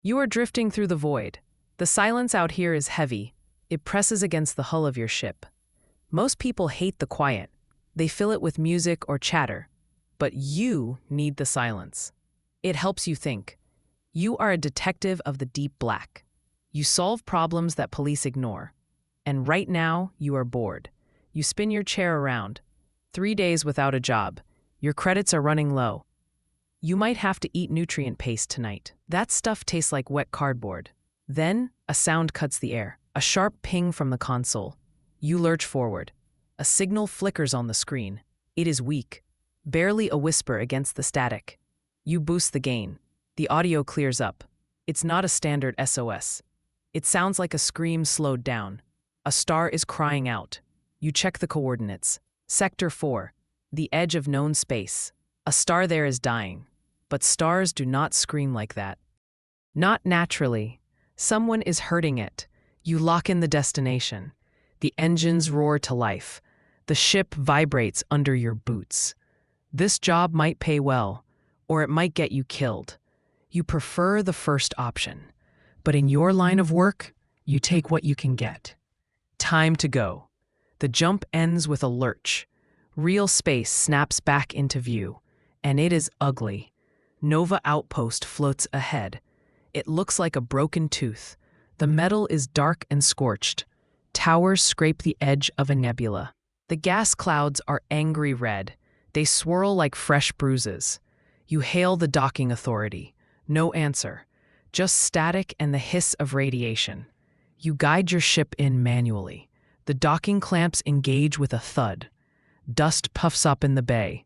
You are drifting through the void. The silence out here is heavy. It presses against the hull of your ship. Most people hate the quiet. They fill it with music or chatter. But you need the silence. It helps you think. You are a detective of the deep black. You solve problems that police ignore. And right now, you are bored. You spin your chair around. 3 days without a job. Your credits are running low. You might have to eat nutrient paste tonight. That stuff tastes like wet cardboard. Then, a sound cuts the air. A sharp ping from the console. You lurch forward. A signal flickers on the screen. It is weak. Barely a whisper against the static. You boost the gain. The audio clears up. It's not a standard SOS. It sounds like a scream slowed down. A star is crying out. You check the coordinates. Sector 4. The edge of known space. A star there is dying. But stars do not scream like that. Not naturally. Someone is hurting it. You lock in the destination. The engines roar to life. The ship vibrates under your boots. This job might pay well, or it might get you killed. You prefer the first option. But in your line of work, you take what you can get. Time to go. The jump ends with a lurch. Real space snaps back into view, and it is ugly. Nova Outpost floats ahead. It looks like a broken tooth. The metal is dark and scorched. Towers scrape the edge of a nebula. The gas clouds are angry red. They swirl like fresh bruises. You hail the docking authority. No answer. Just static and the hiss of radiation. You guide your ship in manually. The docking clamps engage with a thud. Dust puffs up in the bay.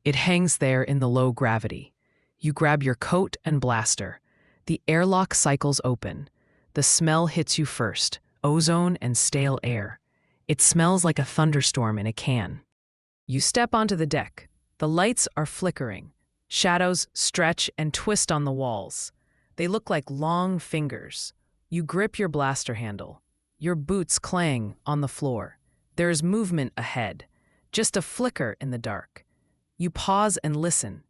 It hangs there in the low gravity. You grab your coat and blaster. The airlock cycles open. The smell hits you first, ozone and stale air. It smells like a thunderstorm in a can. You step onto the deck. The lights are flickering. Shadows stretch and twist on the walls. They look like long fingers. You grip your blaster handle. Your boots clang on the floor. There is movement ahead, just a flicker in the dark. You pause and listen.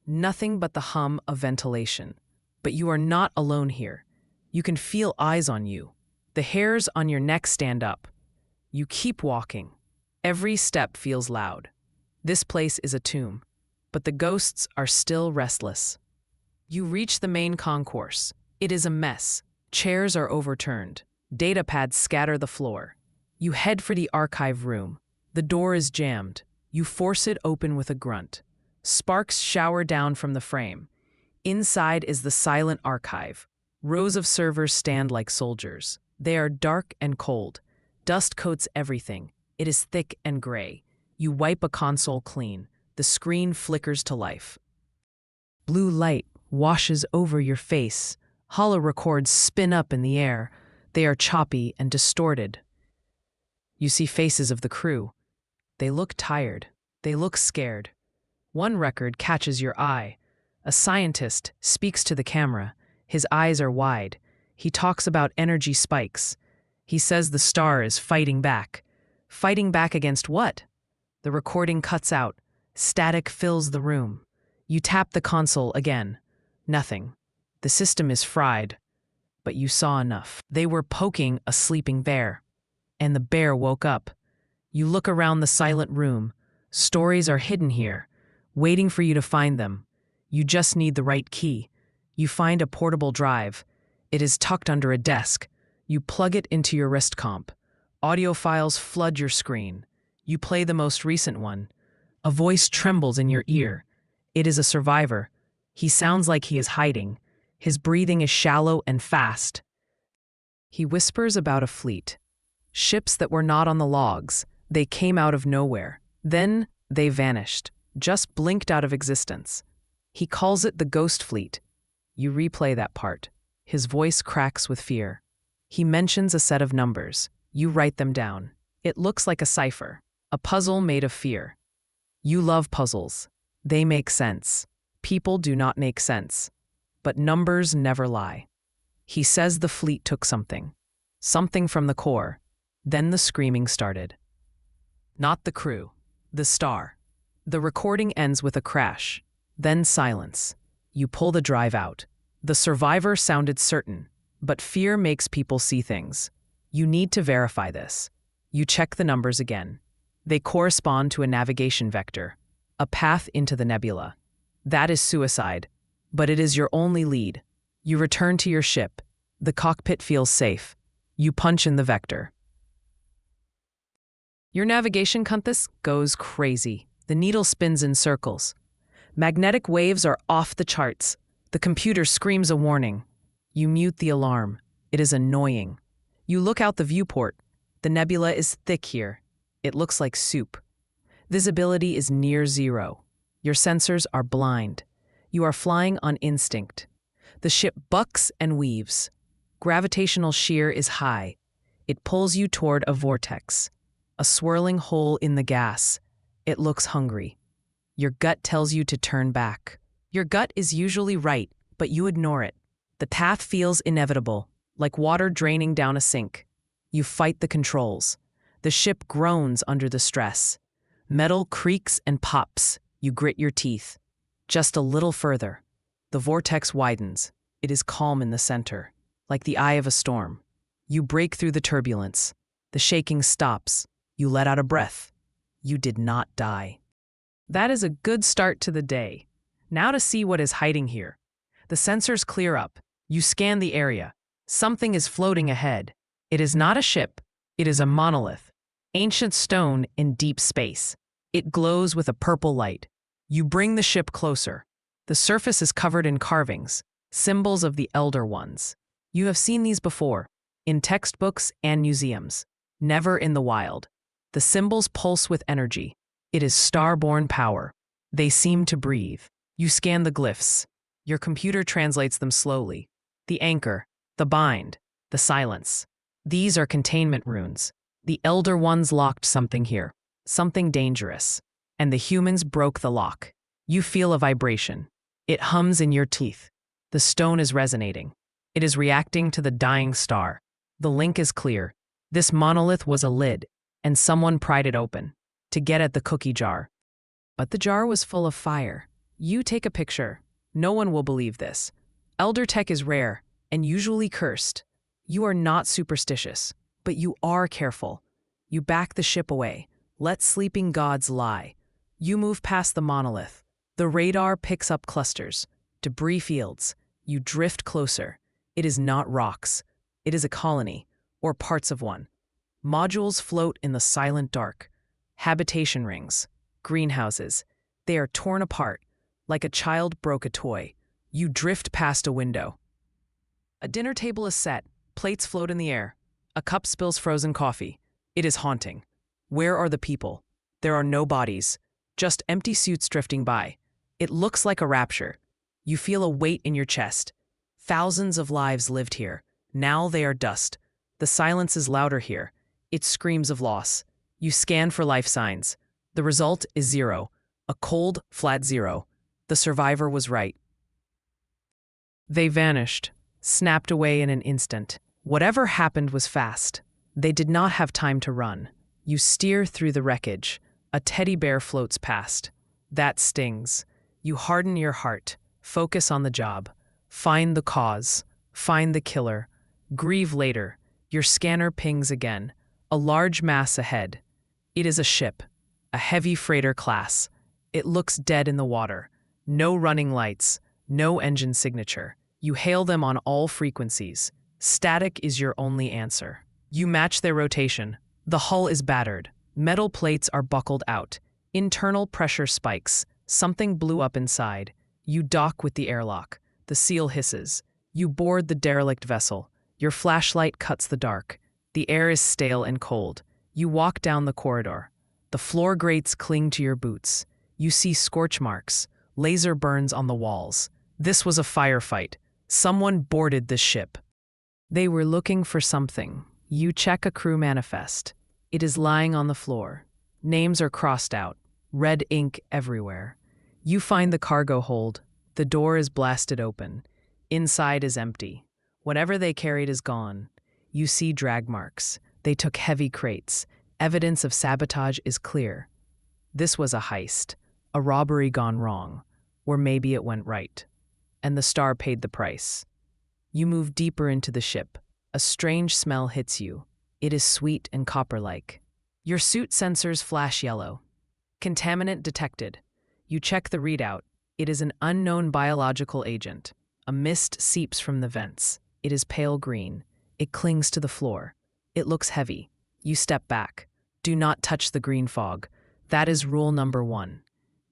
Nothing but the hum of ventilation. But you are not alone here. You can feel eyes on you. The hairs on your neck stand up. You keep walking. Every step feels loud. This place is a tomb, but the ghosts are still restless. You reach the main concourse. It is a mess. Chairs are overturned. Data pads scatter the floor. You head for the archive room. The door is jammed. You force it open with a grunt. Sparks shower down from the frame. Inside is the silent archive. Rows of servers stand like soldiers. They are dark and cold. Dust coats everything. It is thick and gray. You wipe a console clean. The screen flickers to life. Blue light washes over your face. Hollow records spin up in the air. They are choppy and distorted. You see faces of the crew. They look tired. They look scared. One record catches your eye. A scientist speaks to the camera. His eyes are wide. He talks about energy spikes. He says the star is fighting back. Fighting back against what? The recording cuts out. Static fills the room. You tap the console again. Nothing. The system is fried. But you saw enough. They were poking a sleeping bear. And the bear woke up. You look around the silent room. Stories are hidden here, waiting for you to find them. You just need the right key. You find a portable drive. It is tucked under a desk. You plug it into your wrist comp. Audio files flood your screen. You play the most recent one. A voice trembles in your ear. It is a survivor. He sounds like he is hiding. His breathing is shallow and fast. He whispers about a fleet. Ships that were not on the logs. They came out of nowhere. Then they vanished, just blinked out of existence. He calls it the Ghost Fleet. You replay that part. His voice cracks with fear. He mentions a set of numbers. You write them down. It looks like a cipher, a puzzle made of fear. You love puzzles. They make sense. People do not make sense. But numbers never lie. He says the fleet took something. Something from the core. Then the screaming started. Not the crew. The star. The recording ends with a crash. Then silence. You pull the drive out. The survivor sounded certain, but fear makes people see things. You need to verify this. You check the numbers again. They correspond to a navigation vector, a path into the nebula. That is suicide, but it is your only lead. You return to your ship. The cockpit feels safe. You punch in the vector. Your navigation compass goes crazy. The needle spins in circles. Magnetic waves are off the charts. The computer screams a warning. You mute the alarm. It is annoying. You look out the viewport. The nebula is thick here. It looks like soup. Visibility is near zero. Your sensors are blind. You are flying on instinct. The ship bucks and weaves. Gravitational shear is high. It pulls you toward a vortex, a swirling hole in the gas. It looks hungry. Your gut tells you to turn back. Your gut is usually right, but you ignore it. The path feels inevitable, like water draining down a sink. You fight the controls. The ship groans under the stress. Metal creaks and pops. You grit your teeth. Just a little further. The vortex widens. It is calm in the center, like the eye of a storm. You break through the turbulence. The shaking stops. You let out a breath. You did not die. That is a good start to the day. Now to see what is hiding here. The sensors clear up. You scan the area. Something is floating ahead. It is not a ship. It is a monolith. Ancient stone in deep space. It glows with a purple light. You bring the ship closer. The surface is covered in carvings, symbols of the Elder Ones. You have seen these before, in textbooks and museums. Never in the wild. The symbols pulse with energy. It is star-born power. They seem to breathe. You scan the glyphs. Your computer translates them slowly. The anchor, the bind, the silence. These are containment runes. The Elder Ones locked something here, something dangerous. And the humans broke the lock. You feel a vibration. It hums in your teeth. The stone is resonating. It is reacting to the dying star. The link is clear. This monolith was a lid, and someone pried it open to get at the cookie jar. But the jar was full of fire. You take a picture. No one will believe this. Elder tech is rare and usually cursed. You are not superstitious, but you are careful. You back the ship away. Let sleeping gods lie. You move past the monolith. The radar picks up clusters, debris fields. You drift closer. It is not rocks. It is a colony, or parts of one. Modules float in the silent dark. Habitation rings, greenhouses. They are torn apart, like a child broke a toy. You drift past a window. A dinner table is set. Plates float in the air. A cup spills frozen coffee. It is haunting. Where are the people? There are no bodies, just empty suits drifting by. It looks like a rapture. You feel a weight in your chest. Thousands of lives lived here. Now they are dust. The silence is louder here. It screams of loss. You scan for life signs. The result is zero. A cold, flat zero. The survivor was right. They vanished, snapped away in an instant. Whatever happened was fast. They did not have time to run. You steer through the wreckage. A teddy bear floats past. That stings. You harden your heart. Focus on the job. Find the cause. Find the killer. Grieve later. Your scanner pings again. A large mass ahead. It is a ship. A heavy freighter class. It looks dead in the water. No running lights. No engine signature. You hail them on all frequencies. Static is your only answer. You match their rotation. The hull is battered. Metal plates are buckled out. Internal pressure spikes. Something blew up inside. You dock with the airlock. The seal hisses. You board the derelict vessel. Your flashlight cuts the dark. The air is stale and cold. You walk down the corridor. The floor grates cling to your boots. You see scorch marks. Laser burns on the walls. This was a firefight. Someone boarded this ship. They were looking for something. You check a crew manifest. It is lying on the floor. Names are crossed out. Red ink everywhere. You find the cargo hold. The door is blasted open. Inside is empty. Whatever they carried is gone. You see drag marks. They took heavy crates. Evidence of sabotage is clear. This was a heist. A robbery gone wrong. Or maybe it went right. and the star paid the price. You move deeper into the ship. A strange smell hits you. It is sweet and copper-like. Your suit sensors flash yellow. Contaminant detected. You check the readout. It is an unknown biological agent. A mist seeps from the vents. It is pale green. It clings to the floor. It looks heavy. You step back. Do not touch the green fog. That is rule number 1.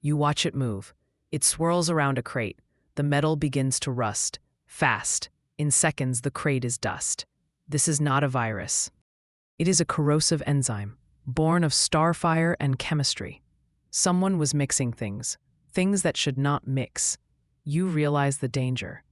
You watch it move. It swirls around a crate. The metal begins to rust. Fast. In seconds, the crate is dust. This is not a virus. It is a corrosive enzyme, born of starfire and chemistry. Someone was mixing things that should not mix. You realize the danger.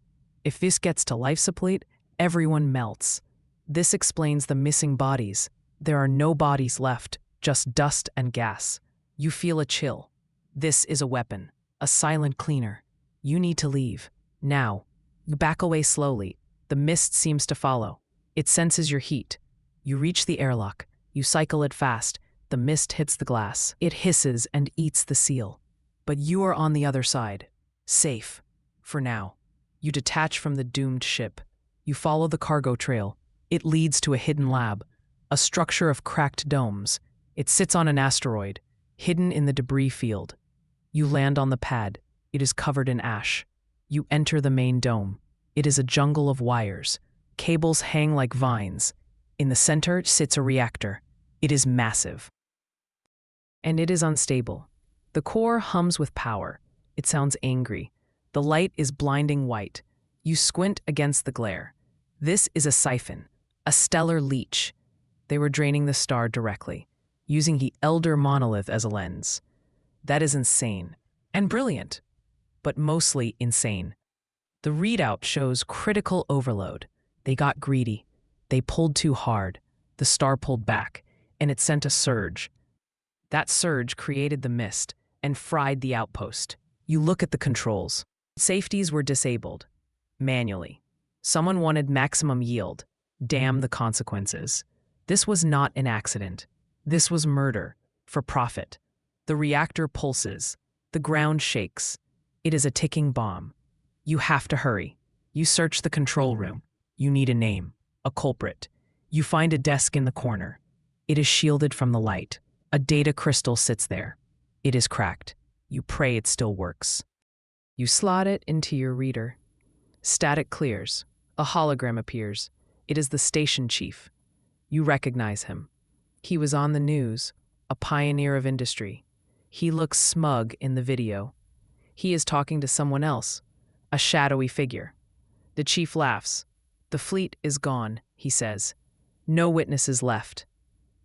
If this gets to life support, everyone melts. This explains the missing bodies. There are no bodies left, just dust and gas. You feel a chill. This is a weapon, a silent cleaner. You need to leave. Now. You back away slowly. The mist seems to follow. It senses your heat. You reach the airlock. You cycle it fast. The mist hits the glass. It hisses and eats the seal. But you are on the other side. Safe. For now. You detach from the doomed ship. You follow the cargo trail. It leads to a hidden lab, a structure of cracked domes. It sits on an asteroid, hidden in the debris field. You land on the pad. It is covered in ash. You enter the main dome. It is a jungle of wires. Cables hang like vines. In the center sits a reactor. It is massive. And it is unstable. The core hums with power. It sounds angry. The light is blinding white. You squint against the glare. This is a siphon, a stellar leech. They were draining the star directly, using the elder monolith as a lens. That is insane. And brilliant. But mostly insane. The readout shows critical overload. They got greedy. They pulled too hard. The star pulled back, and it sent a surge. That surge created the mist and fried the outpost. You look at the controls. Safeties were disabled. Manually. Someone wanted maximum yield. Damn the consequences. This was not an accident. This was murder. For profit. The reactor pulses. The ground shakes. It is a ticking bomb. You have to hurry. You search the control room. You need a name. A culprit. You find a desk in the corner. It is shielded from the light. A data crystal sits there. It is cracked. You pray it still works. You slot it into your reader. Static clears. A hologram appears. It is the station chief. You recognize him. He was on the news, a pioneer of industry. He looks smug in the video. He is talking to someone else, a shadowy figure. The chief laughs. The fleet is gone, he says. No witnesses left.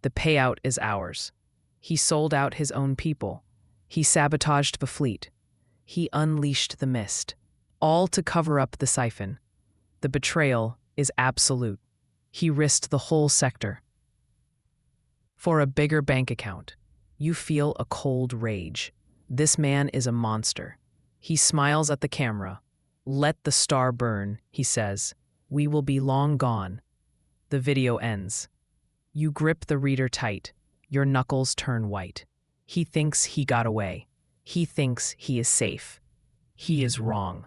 The payout is ours. He sold out his own people. He sabotaged the fleet. He unleashed the mist, all to cover up the siphon. The betrayal is absolute. He risked the whole sector. For a bigger bank account, you feel a cold rage. This man is a monster. He smiles at the camera. Let the star burn, he says. We will be long gone. The video ends. You grip the reader tight. Your knuckles turn white. He thinks he got away. He thinks he is safe. He is wrong.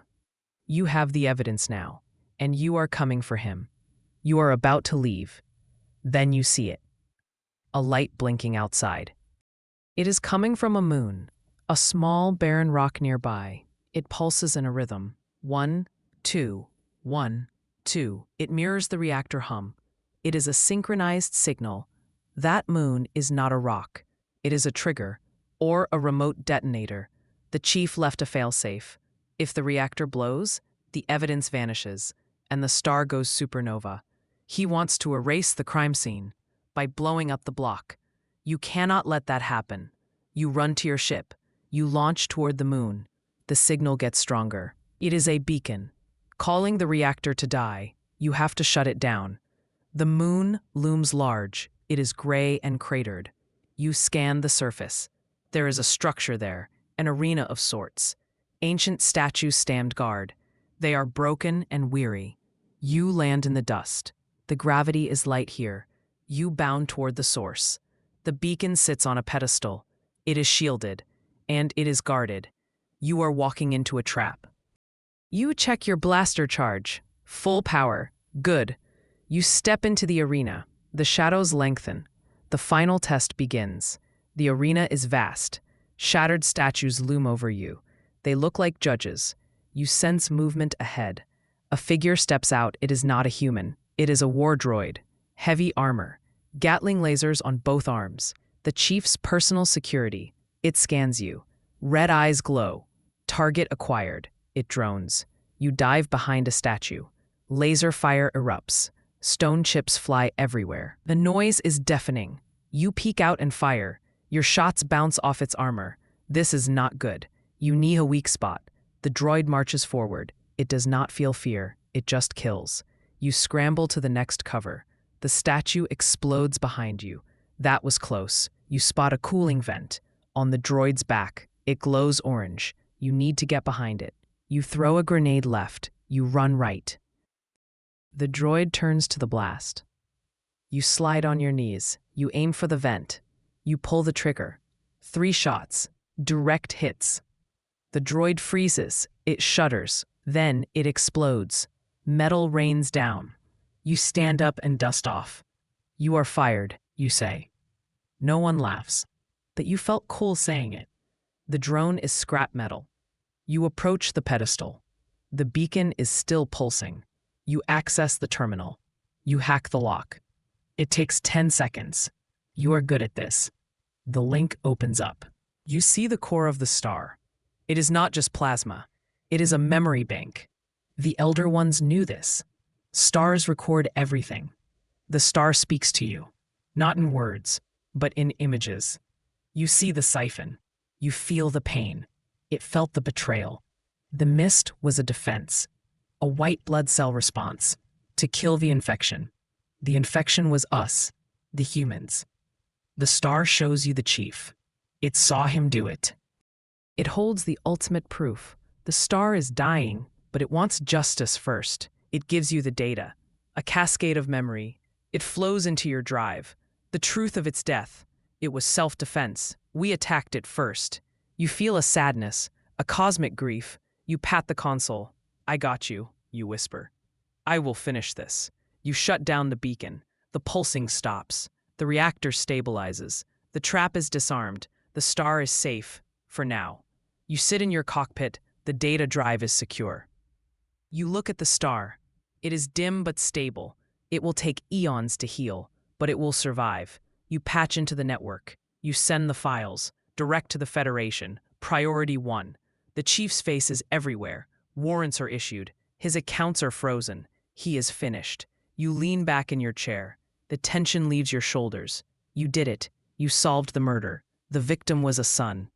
You have the evidence now, and you are coming for him. You are about to leave. Then you see it. A light blinking outside. It is coming from a moon, a small barren rock nearby. It pulses in a rhythm. 1, 2, 1, 2. It mirrors the reactor hum. It is a synchronized signal. That moon is not a rock. It is a trigger, or a remote detonator. The chief left a failsafe. If the reactor blows, the evidence vanishes, and the star goes supernova. He wants to erase the crime scene by blowing up the block. You cannot let that happen. You run to your ship. You launch toward the moon. The signal gets stronger. It is a beacon, calling the reactor to die. You have to shut it down. The moon looms large. It is gray and cratered. You scan the surface. There is a structure there, an arena of sorts. Ancient statues stand guard. They are broken and weary. You land in the dust. The gravity is light here. You bound toward the source. The beacon sits on a pedestal. It is shielded, and it is guarded. You are walking into a trap. You check your blaster charge. Full power. Good. You step into the arena. The shadows lengthen. The final test begins. The arena is vast. Shattered statues loom over you. They look like judges. You sense movement ahead. A figure steps out. It is not a human. It is a war droid. Heavy armor. Gatling lasers on both arms. The chief's personal security. It scans you. Red eyes glow. Target acquired. It drones. You dive behind a statue. Laser fire erupts. Stone chips fly everywhere. The noise is deafening. You peek out and fire. Your shots bounce off its armor. This is not good. You knee a weak spot. The droid marches forward. It does not feel fear. It just kills. You scramble to the next cover. The statue explodes behind you. That was close. You spot a cooling vent. On the droid's back, it glows orange. You need to get behind it. You throw a grenade left. You run right. The droid turns to the blast. You slide on your knees. You aim for the vent. You pull the trigger. 3 shots. Direct hits. The droid freezes. It shudders. Then it explodes. Metal rains down. You stand up and dust off. You are fired, you say. No one laughs. But you felt cool saying it. The drone is scrap metal. You approach the pedestal. The beacon is still pulsing. You access the terminal. You hack the lock. It takes 10 seconds. You are good at this. The link opens up. You see the core of the star. It is not just plasma. It is a memory bank. The Elder Ones knew this. Stars record everything. The star speaks to you, not in words, but in images. You see the siphon. You feel the pain. It felt the betrayal. The mist was a defense, a white blood cell response, to kill the infection. The infection was us, the humans. The star shows you the chief. It saw him do it. It holds the ultimate proof. The star is dying, but it wants justice first. It gives you the data, a cascade of memory. It flows into your drive. The truth of its death. It was self-defense. We attacked it first. You feel a sadness, a cosmic grief. You pat the console. I got you, you whisper. I will finish this. You shut down the beacon. The pulsing stops. The reactor stabilizes. The trap is disarmed. The star is safe, for now. You sit in your cockpit. The data drive is secure. You look at the star. It is dim but stable. It will take eons to heal, but it will survive. You patch into the network. You send the files, direct to the Federation. Priority 1. The chief's face is everywhere. Warrants are issued. His accounts are frozen. He is finished. You lean back in your chair. The tension leaves your shoulders. You did it. You solved the murder. The victim was a son.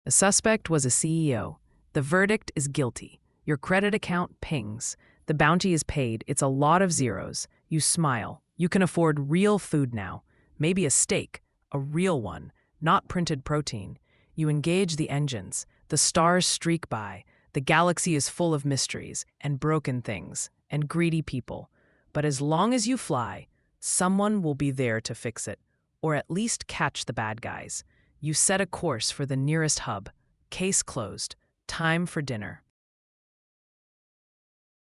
The suspect was a CEO. The verdict is guilty. Your credit account pings. The bounty is paid. It's a lot of zeros. You smile. You can afford real food now. Maybe a steak. A real one. Not printed protein. You engage the engines. The stars streak by. The galaxy is full of mysteries and broken things and greedy people. But as long as you fly, someone will be there to fix it, or at least catch the bad guys. You set a course for the nearest hub. Case closed. Time for dinner.